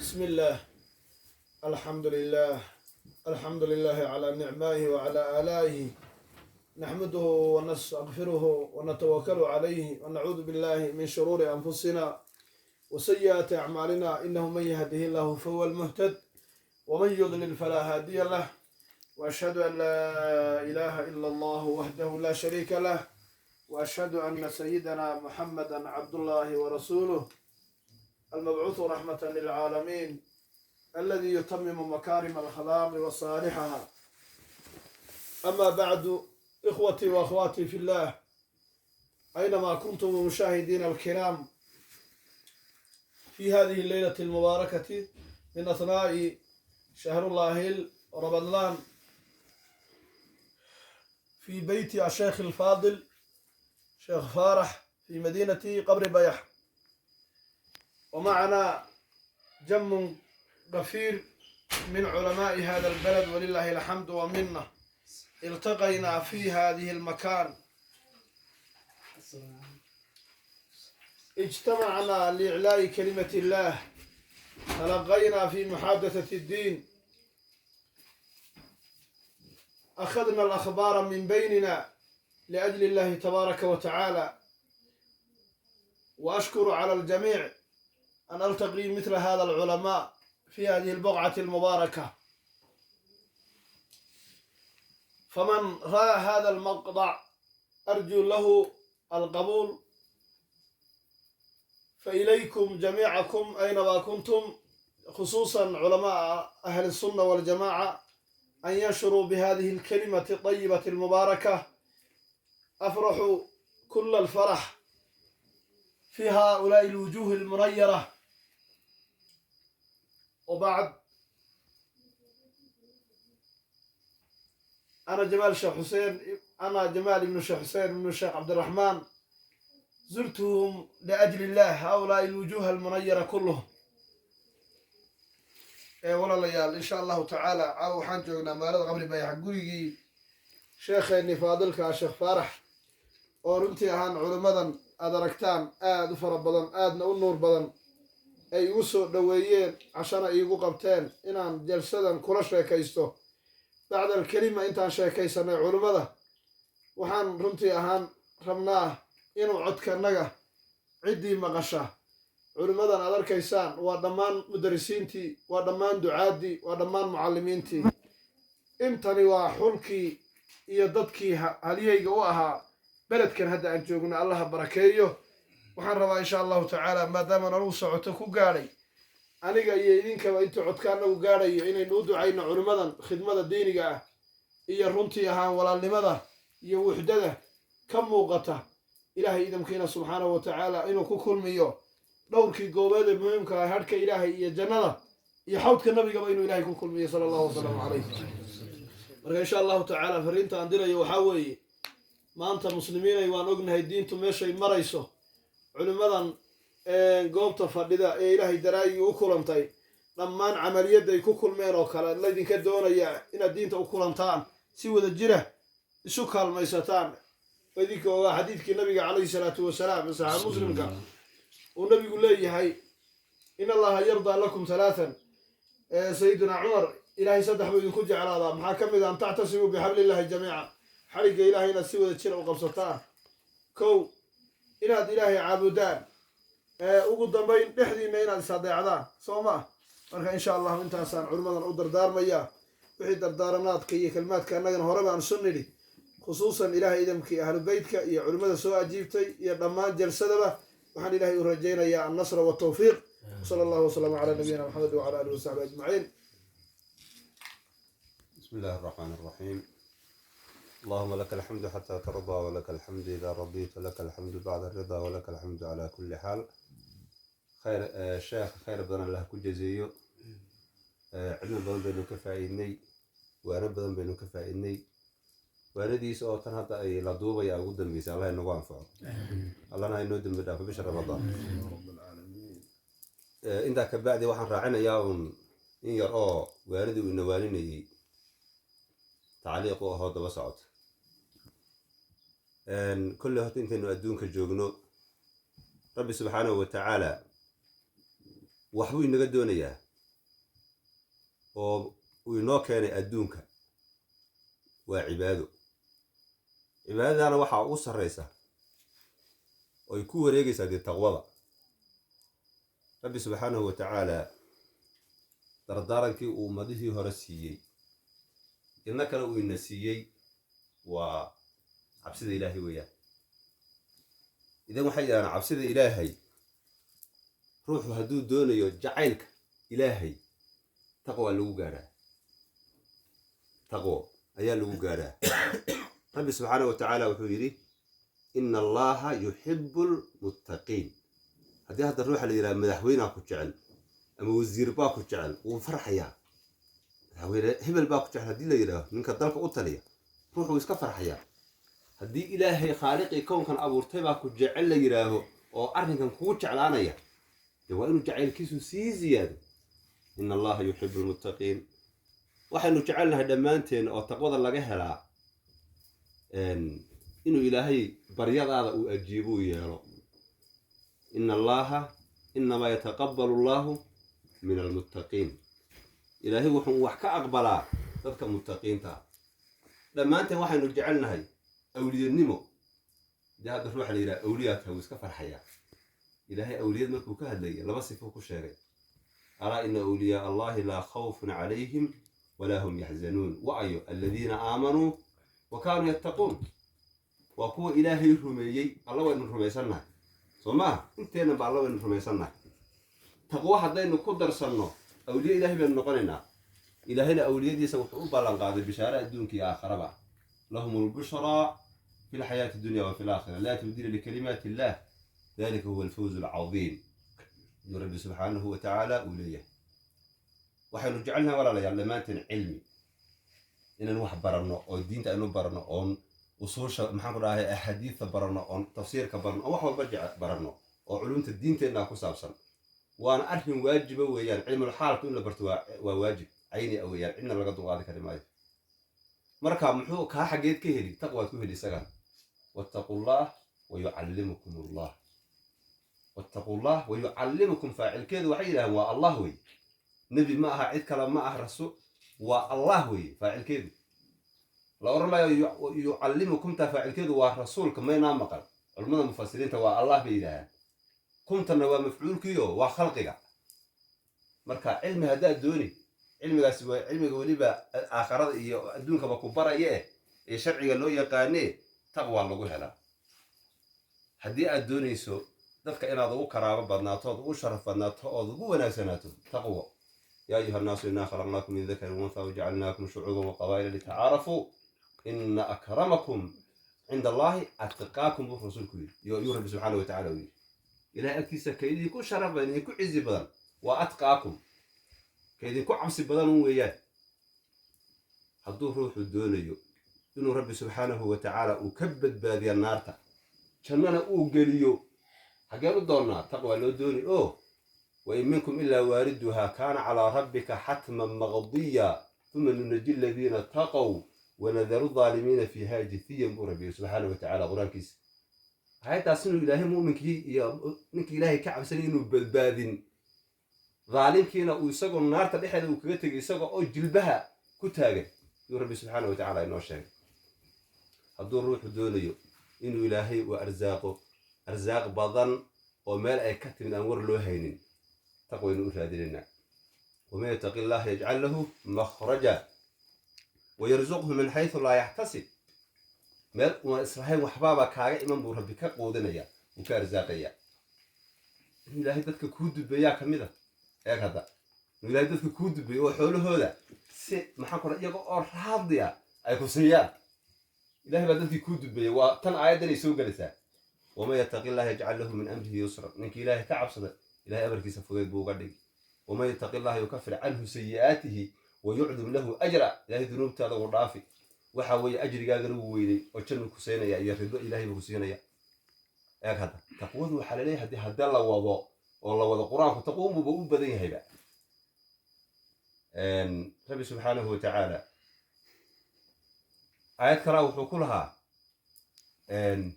بسم الله. الحمد لله على نعمائه وعلى آلائه، نحمده ونستغفره ونتوكل عليه ونعوذ بالله من شرور أنفسنا وسيئات أعمالنا، إنه من يهده الله فهو المهتد ومن يضلل فلا هادي له، وأشهد أن لا إله إلا الله وحده لا شريك له، وأشهد أن سيدنا محمدا عبد الله ورسوله المبعوث رحمة للعالمين، الذي يتمم مكارم الأخلاق وصالحها. أما بعد، إخوتي وأخواتي في الله، أينما كنتم مشاهدين الكرام، في هذه الليلة المباركة من أثناء شهر الله رمضان، في بيت الشيخ الفاضل شيخ فارح في مدينة قبر بيح، ومعنا جم غفير من علماء هذا البلد ولله الحمد ومنه. التقينا في هذه المكان، اجتمعنا لإعلاء كلمة الله، تلقينا في محادثة الدين، أخذنا الأخبار من بيننا لأجل الله تبارك وتعالى. وأشكر على الجميع أن ألتقي مثل هذا العلماء في هذه البقعة المباركة. فمن رأى هذا المقطع أرجو له القبول، فإليكم جميعكم أينما كنتم، خصوصا علماء أهل السنة والجماعة، أن ينشروا بهذه الكلمة الطيبة المباركة. أفرح كل الفرح في هؤلاء الوجوه المنيرة. وبعد، أنا جمال بن الشيخ حسين بن الشيخ عبد الرحمن، زرتهم لأجل الله، هؤلاء الوجوه المنيرة كلهم. ولا ليال إن شاء الله تعالى عاو حنجونا مالد قبل بيح قريقي شيخيني فاضلك الشيخ فارح، ورنتي أهان علماء أدركتان آد فربضان آدنا النور بدن ay igu soo dhoweeyeen cashana iigu qabteen inaan jalsadan kula sheekaysto. bacda alkelima intaan sheekaysanay culimmada, waxaan runtii ahaan rabnaa inuu codkanaga ciddii maqasha, culimmadan aad arkaysaan waa dhammaan mudarisiintii, waa dhammaan ducaaddii, waa dhammaan mucallimiintii. intani waa xulkii iyo dadkii halyayga u ahaa beledkan hadda aan joogno. allaha barakeeyo. waxaan rabaa insha allahu tacaala, maadaama anugu socoto ku gaadhay, aniga iyo idinkaba intuu codkaanagu gaadhayo, inaynu u ducayno culimmadan khidmada diiniga ah iyo runtii ahaan walaalnimada iyo wuxdada ka muuqata. ilaahay idamkiina subxaanahu wa tacaala inuu ku kulmiyo dhowrkii goobeed ee muhiimka ah, hadhka ilaahay iyo jannada iyo xawdka nabigaba inuu ilaahay ku kulmiyo sala allahu wasalam calayh. marka insha allahu tacaala fariinta aan dirayo waxaa weeye, maanta muslimiinay waan ognahay diintu meeshay marayso. culimmadan goobta fadhida ee ilaahay daraayigii u kulantay, dhammaan camaliyadday ku kulmeen oo kale laydinka doonaya inaad diinta u kulantaan, si wada jira isu kaalmaysataan. idinka ogaa xadiidkii nabiga calayhi salaatu wasalaam ee saxiix muslimka uu nabigu leeyahay, in allaha yardaa lakum halaathan. sayidina cumar, ilaahay saddex buu idinku jeclaadaa, maxaa ka mid a an tactasimuu bixablillahi jamiica, xarigga ilaahay inaad si wada jira u qabsataan. kow, inaad ilaahay caabudaan. ugu dambayn, dhexdiinna inaad is adeecdaan, soo ma ah? marka insha allahu intaasaan culimmadan u dardaarmayaa. wixii dardaaranaadka iyo kelmaadka annagana hore baan isu nidhi, khusuusan ilaahay idamkii ahlu beytka iyo culimmada soo ajiibtay iyo dhammaan jalsadaba, waxaan ilaahay u rajaynayaa annasra waltawfiiq. sala allahu wasalama calaa nabiyina maxamed wacala alihi wasaxbi ajmaciin. بسم الله الرحمن الرحيم. اللهم لك الحمد حتى ترضى، ولك الحمد إذا رضيت، لك الحمد بعد الرضا، ولك الحمد على كل حال. خير الشيخ خير بدن الله كل جزيه. علم بدن بينو كفايني، وانا بدن بينو كفايني، وانا دي سو تنهض اي لدوبه يا قدام بيس الله انه وانفع. الله انا انه دم بدا في بشر رمضان. رب العالمين. انت كبعدي waxaan raacinayaa in yar oo waalidi uu nawaalinayay تعليق هو دبا سعود. كل هات انتو ادونك جوجنو ربي سبحانه وتعالى waxbuu inaga doonayaa oo uu inoo keenay adduunka waa cibaado. cibaadadana waxaa ugu sarraysa oo ay ku wareegaysaa dee taqwada. rabbi subxaanahu wa tacaala dardaarankii uu ummadihii hore siiyey idna kale uu ina siiyey waa cabsida ilaahay weeyaan. idan waxay yidhahdaan cabsida ilaahay ruuxu hadduu doonayo jacaylka ilaahay taqwa lagu gaadhaa. taqwo ayaa lagu gaadhaa. rabbi subxaanahu wa tacaala wuxuu yidhi ina allaha yuxibu lmuttaqiin. haddii hadda ruuxa la yidhaha madaxweynea ku jecel ama wasiir baa ku jecel wuu farxayaa. madaxweyne hebel baa ku jecel haddii la yidhaaho ninka dalka u taliya ruuxu wuu iska farxayaa. haddii ilaahay khaaliqii kownkan abuurtay baa ku jecel la yidhaaho oo arrinkan kugu jeclaanaya dee waa inuu jacaylkiisu sii ziyaado. ina allaha yuxibu lmuttaqiin. waxaynu jecelnahay dhammaanteen oo taqwada laga helaa inuu ilaahay baryadaada uu ajiibuu yeelo. ina allaha inamaa yataqabbalu allahu min almuttaqiin. ilaahay wuxuu wax ka aqbalaa dadka muttaqiinta. dhammaanteen waxaynu jecelnahay awliyanimo. dee hadda ruuxa la yidhaha awliyaadka wuu iska farxayaa. ilaahay awliyad markuu ka hadlaya laba sifo ku sheegay. alaa ina awliyaa allahi laa khawfun calayhim walaa hum yaxzanuun. wa'ayo aladiina aamanuu wa kaanuu yattaquun. waa kuwa ilaahay rumeeyey. alla waynu rumaysannahay soo maaha. inteenna ba alla waynu rumaysannahay. taqwo haddaynu ku darsanno awliye ilaahay baynu noqonaynaa. ilaahayna awliyadiisa wuxuu u ballan qaaday bishaare adduunka iyo aakharaba. lahum lbushraa fi lxayaati dunya wa fi laakhira laa tabdiila likalimaati illah dalika huwa alfawzu alcadiim. inuu rabbi subxaanahu wa tacaala uu leeyahay. waxaynu jecelnahay walaalayaal dhammaanteen cilmi inaan wax baranno oo diinta aynu baranno oon usuusha maxaan ku dhahay axaadiidta baranno oon tafsiirka baranno oo wax walba baranno oo culumta diinteenna ku saabsan. waana arrin waajiba weeyaan. cilmul xaalku in la barto waa waajib cayni a weeyaan. cidna laga dulqaadi kari maayo. marka muxuu kaa xaggeed ka heli? taqwaad ku heli isagan. wattaqu llah wa yucallimukum allah. wattaqu llah wa yucallimukum faacilkeedu waxay yidhahdeen waa allah wey. nebi ma aha, cid kale ma aha, rasul waa allah wey faacilkeedu. la oran maayo yucallimukumta faacilkeedu waa rasuulka maynaa maqal. culimmada mufasiriinta waa allah bay yidhahdaan. kumtana waa mafcuulkiio waa khalqiga. marka cilmi haddaad dooni cilmigaasi waa cilmiga weliba aakharada iyo adduunkaba ku baraya ee sharciga loo yaqaanee taqwa lagu helaa. haddii aad doonayso dadka inaad ugu karaamo badnaato ood ugu sharaf badnaato ood ugu wanaagsanaato taqwo. yaa ayuha annaasu innaa khalaqnaakum min dakarin wa unthaa wajacalnaakum shucuuban wa qabaa'ila litacaarafuu ina akramakum cinda allahi atqaakum buu rasuulku yidhi. yuu rabbi subxaana wa tacala u yidhi ilahay agtiisa ka idinku sharaf badan idinku cizi badan waa atqaakum. ka idinku cabsi badan un weeyaan. hadduu ruuxu doonayo inuu rabbi subxaanahu wa tacaala uu ka badbaadiya naarta jannana uu geliyo xaggeen u doonnaa? taqwa loo dooni oo wain minkum ilaa waariduhaa kaana calaa rabbika xatman maqdiya uma nunaji aladiina taqow wanadaru aalimiina fiiha jithiyan buu rabbi subxaanahu wa tacala qur-aankiisa. ayaddaas inuu ilaahay mu'minkii iyo ninkii ilaahay ka cabsanay inuu badbaadin daalimkiina uu isagoo naarta dhexeeda uu kaga tegay isagoo oo jilbaha ku taagan yuu rabbi subxaana wa tacala inoo sheegay. hadduu ruuxu doonayo inuu ilaahay uu arsaaq badan oo meel ay ka timid aan war loo haynin taqwaynu u raadinaynaa. waman yataqi llaha yajcal lahu makhraja wayarzuqhu min xaysu laa yaxtasib. meel una islahayn waxbaaba kaaga iman buu rabbi ka quudinaya wuu ka arsaaqaya. inuu ilaahay dadka kuu dubeeyaa ka mid a. eeg hadda inuu ilaahay dadka kuu dubeeyo oo xoolahooda si maxaan ku iyaga oo raadiya ay ku siiyaan. ilahay baa dadkii kuu dubeeyey. waa tan aayaddanay soo gelaysaa. waman yataqi llaha yajcal lahu min amrihi yusra. ninkii ilaahay ka cabsada ilahay amarkiisa fudeyd buu uga dhigi. waman yataqi llaha yukafir canhu sayi'aatihi wa yucdim lahu ajra. ilahay dunuubtaada uu dhaafi waxa weeye ajrigaagana wuu weynay oo jannu ku siinaya iyo rido ilaahay buu ku siinaya. eeg hadda taqwadu waxaa laleeyahay haddii la wado oo la wado qur-aanku taqwububa u badan yahayba. rabbi subxaanahu wa tacaala aayad kalaa wuxuu ku lahaa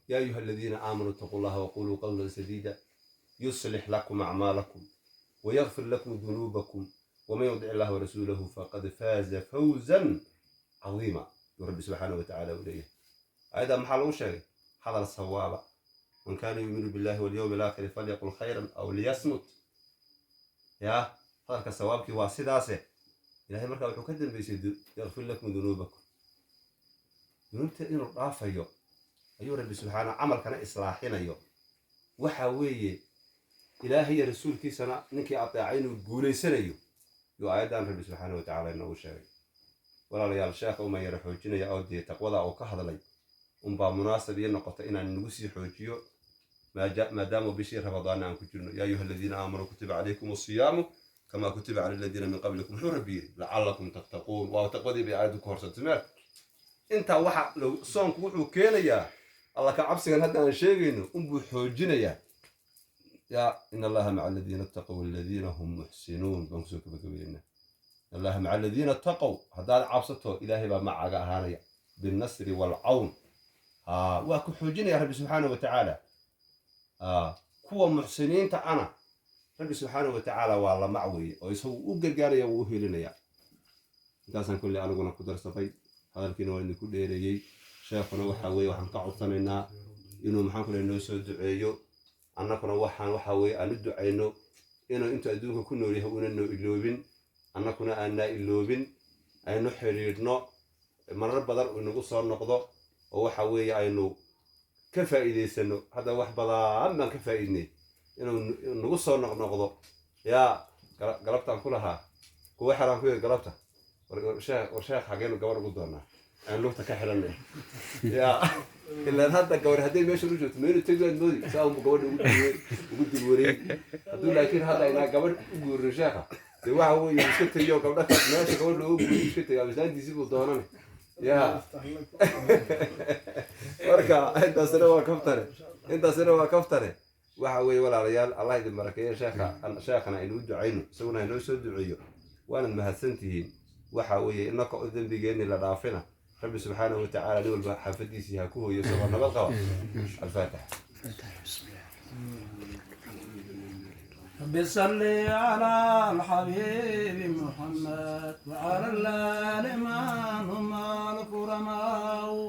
yaa ayuha aladiina aamanuu itaquu llaha waquluu qawlan sadiida yuslix lakum acmaalakum wayagfir lakum dunuubakum ومن يطع الله ورسوله فقد فاز فوزا عظيما. رب سبحانه وتعالى وليه أيضا محل شيء حضر الصواب من كان يؤمن بالله واليوم الآخر فليقل خيرا أو ليصمت. يا هذا الصواب كي واسداسه إلهي مركب وحكدن بيسد يغفر لكم ذنوبكم ذنوبته إنه رافيو أيها رب سبحانه عمل كان إصلاحين أيوه وحوي إلهي رسول كي سنة نكي أطيعين وقولي سنة يو أيضا رب سبحانه وتعالى إنه شيء ولا ريال شيخ وما يرحوجنا يا أودي تقوى أو كهذا أمبا مناسب ينقطع إن النجوسي حوجيو ما داموا بشير رمضان عن كتير. يا أيها الذين آمنوا كتب عليكم الصيام كما كتب على الذين من قبلكم شو ربي لعلكم تتقون وتقضي بعيد كورسة تمام. أنت واحد لو صانك وكينا يا الله كعبس كان هذا الشيء إنه أمبو حوجنا يا إن الله مع الذين اتقوا والذين هم محسنون بنسوك بكبيرنا. الله مع الذين اتقوا هذا عبسته إلهي مع هانيا بالنصر والعون. واكو حوجنا يا رب سبحانه وتعالى. كوا محسنين تأنا رب سبحانه وتعالى والله معوي ويسوي وقرقاريا وهيلنا. كاسن كل أنا قلنا قدر صفي هذا الكلام اللي كل يري شافنا وحوي وحنقعد ثمنا إنه محنكل إنه يسود عيو أنا كنا وحوي أن ندعي إنه أنت أدوك كنا لهون إنه اللوبين أنا كنا أنا اللوبين أنه حريرنا مرة بدر إنه قصر نقضة وحوي إنه كفائدة سنو هذا واحد بضاع أما كفائدني إنه نقصر نقضة يا قلبت عن كلها هو حرام كوي قلبته ورشاق حقينه قبر قدرنا أنا لوقت كحرنا يا إلا هذا قبر هذين مش رجوت مين تقدر نودي ساهم قبر وقلت الوريد هذول لكن هذا إنا قبر قبر رشاقة سواء هو يمسكت اليوم قبل ماشي قبر له يمسكت يا بس عندي زيبو ضانني يا وركا أنت سنوا كفتره وحوي ولا ريال الله يديم بركة شيخنا إنه دعينه سونا إنه يسود دعيه وأنا مهتنتين وحوي إنك أذن بيجيني لرافنا رب سبحانه وتعالى نقول حفدي سيهكوه يسوع نبقى الفاتح. بصل على الحبيب محمد وعلى الآل من هم الكرماء.